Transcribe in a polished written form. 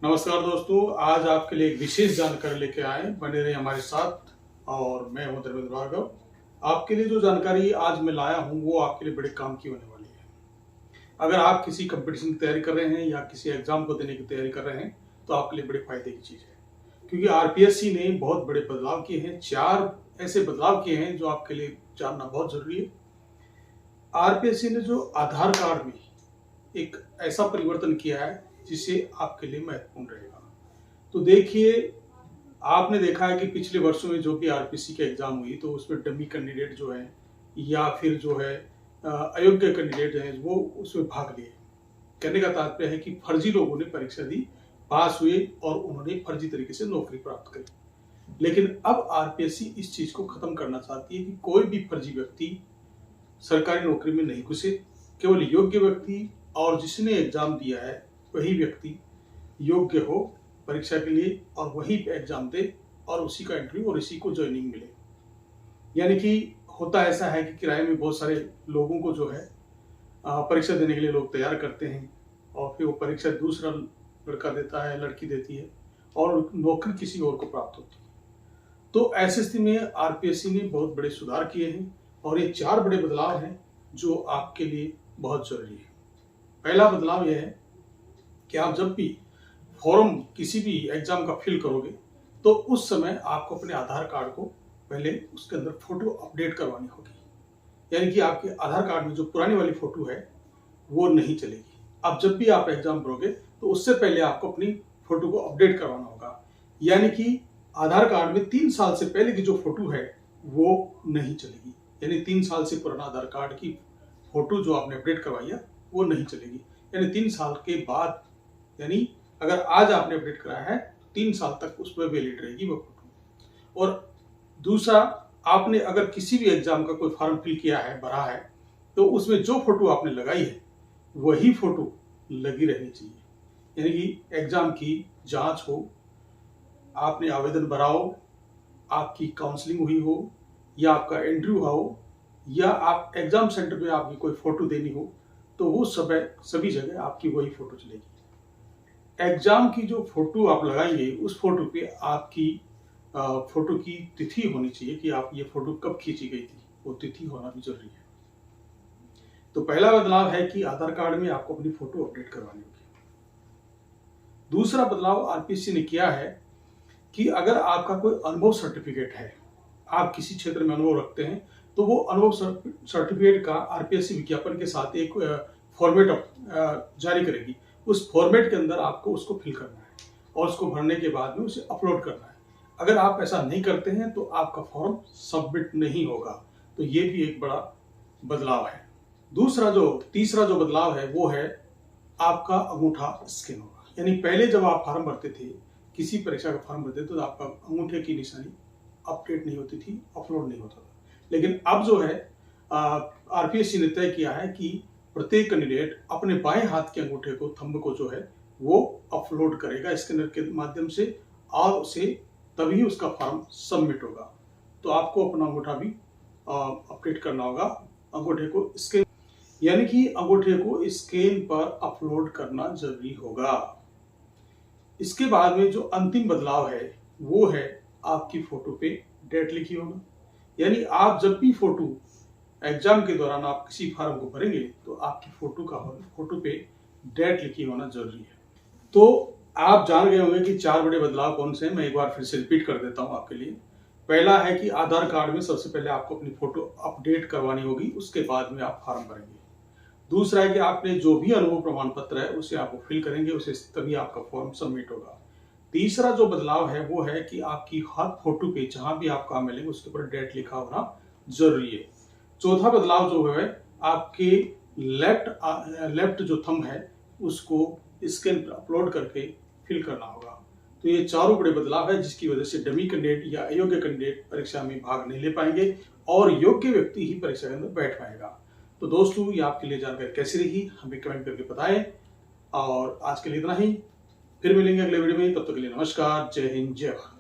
नमस्कार दोस्तों, आज आपके लिए एक विशेष जानकारी लेके आए। बने रहे हमारे साथ और मैं हूं धर्मेंद्र भार्गव। आपके लिए जो जानकारी आज मैं लाया हूं वो आपके लिए बड़े काम की होने वाली है। अगर आप किसी कंपटीशन की तैयारी कर रहे हैं या किसी एग्जाम को देने की तैयारी कर रहे हैं तो आपके लिए बड़े फायदे की चीज़ है, क्योंकि आरपीएससी ने बहुत बड़े बदलाव किए हैं। 4 ऐसे बदलाव किए हैं जो आपके लिए जानना बहुत जरूरी है। आरपीएससी ने जो आधार कार्ड में एक ऐसा परिवर्तन किया है जिससे आपके लिए महत्वपूर्ण रहेगा। तो देखिए, आपने देखा है कि पिछले वर्षों में जो भी आरपीएससी की एग्जाम हुई तो उसमें डमी कैंडिडेट जो है या फिर जो है अयोग्य कैंडिडेट हैं वो उसमें भाग लिए। कहने का तात्पर्य है कि फर्जी लोगों ने परीक्षा दी, पास हुए और उन्होंने फर्जी तरीके से नौकरी प्राप्त करी। लेकिन अब आरपीएससी इस चीज को खत्म करना चाहती है कि कोई भी फर्जी व्यक्ति सरकारी नौकरी में नहीं घुसे। केवल योग्य व्यक्ति और जिसने एग्जाम दिया है वही व्यक्ति योग्य हो परीक्षा के लिए और वही एग्जाम दे और उसी का इंटरव्यू और इसी को ज्वाइनिंग मिले। यानी कि होता ऐसा है कि किराए में बहुत सारे लोगों को जो है परीक्षा देने के लिए लोग तैयार करते हैं और फिर वो परीक्षा दूसरा लड़का देता है, लड़की देती है और नौकरी किसी और को प्राप्त होती है। तो ऐसी स्थिति में आरपीएससी ने बहुत बड़े सुधार किए हैं और ये 4 बड़े बदलाव हैं जो आपके लिए बहुत जरूरी है। पहला बदलाव यह है कि आप जब भी फॉर्म किसी भी एग्जाम का फिल करोगे तो उस समय आपको अपने आधार कार्ड को पहले उसके अंदर फोटो अपडेट करवानी होगी। यानी कि आपके आधार कार्ड में जो पुरानी वाली फोटो है वो नहीं चलेगी। अब जब भी आप एग्जाम भरोगे तो उससे पहले आपको अपनी फोटो को अपडेट करवाना होगा। यानी कि आधार कार्ड में 3 साल से पहले की जो फोटो है वो नहीं चलेगी। यानी 3 साल से पुराना आधार कार्ड की फोटो जो आपने अपडेट करवाई है वो नहीं चलेगी। यानी 3 साल के बाद, यानी अगर आज आपने अपडेट कराया है तो 3 साल तक उसमें वैलिड रहेगी वो फोटो। और दूसरा, आपने अगर किसी भी एग्जाम का कोई फॉर्म फिल किया है, भरा है, तो उसमें जो फोटो आपने लगाई है वही फोटो लगी रहनी चाहिए। यानी कि एग्जाम की जांच हो, आपने आवेदन भरा हो, आपकी काउंसलिंग हुई हो या आपका इंटरव्यू हो या आप एग्जाम सेंटर में आपकी कोई फोटो देनी हो, तो वो सभी जगह आपकी वही फोटो चलेगी। एग्जाम की जो फोटो आप लगाएंगे उस फोटो पे आपकी फोटो की तिथि होनी चाहिए कि आप ये फोटो कब खींची गई थी, वो तिथि होना भी जरूरी है। तो पहला बदलाव है कि आधार कार्ड में आपको अपनी फोटो अपडेट करवानी होगी। दूसरा बदलाव आरपीएससी ने किया है कि अगर आपका कोई अनुभव सर्टिफिकेट है, आप किसी क्षेत्र में अनुभव रखते हैं, तो वो अनुभव सर्टिफिकेट का आरपीएससी विज्ञापन के साथ एक फॉर्मेट जारी करेगी। उस फॉर्मेट के अंदर आपको उसको फिल करना है और उसको भरने के बाद में उसे अपलोड करना है। अगर आप ऐसा नहीं करते हैं तो आपका फॉर्म सबमिट नहीं होगा। तो ये भी एक बड़ा बदलाव है। तीसरा जो बदलाव है वो है आपका अंगूठा स्कैन होगा। यानी पहले जब आप फॉर्म भरते थे, किसी परीक्षा का फॉर्म भरते थे, तो आपका अंगूठे की निशानी अपडेट नहीं होती थी, अपलोड नहीं होता था। लेकिन अब जो है आरपीएससी ने तय किया है कि प्रत्येक कैंडिडेट अपने बाएं हाथ के अंगूठे को, थंब को जो है वो अपलोड करेगा स्कैनर के माध्यम से और उसे तभी उसका फॉर्म सबमिट होगा। तो आपको अपना अंगूठा भी अपडेट करना होगा, अंगूठे को स्कैन, यानी कि अंगूठे को स्कैन पर अपलोड करना जरूरी होगा। इसके बाद में जो अंतिम बदलाव है वो है आपकी फोटो पे डेट लिखी होगा। यानी आप जब भी फोटो एग्जाम के दौरान आप किसी फॉर्म को भरेंगे तो आपकी फोटो पे डेट लिखी होना जरूरी है। तो आप जान गए होंगे कि 4 बड़े बदलाव कौन से हैं। मैं एक बार फिर से रिपीट कर देता हूं आपके लिए। पहला है कि आधार कार्ड में सबसे पहले आपको अपनी फोटो अपडेट करवानी होगी, उसके बाद में आप फॉर्म भरेंगे। दूसरा है कि आपने जो भी अनुभव प्रमाण पत्र है उसे आप फिल करेंगे, उसे तभी आपका फॉर्म सबमिट होगा। तीसरा जो बदलाव है वो है कि आपकी हर फोटो पे जहां भी आप काम मिलेंगे उसके ऊपर डेट लिखा होना जरूरी है। चौथा बदलाव जो है आपके लेफ्ट जो थंब है उसको स्कैन पर अपलोड करके फिल करना होगा। तो ये 4 बड़े बदलाव है जिसकी वजह से डमी कैंडिडेट या अयोग्य कैंडिडेट परीक्षा में भाग नहीं ले पाएंगे और योग्य व्यक्ति ही परीक्षा के अंदर बैठ पाएगा। तो दोस्तों, ये आपके लिए जानकारी कैसी रही हमें कमेंट करके बताएं। और आज के लिए इतना ही, फिर मिलेंगे अगले वीडियो में। तब तक के लिए नमस्कार, जय हिंद, जय भारत।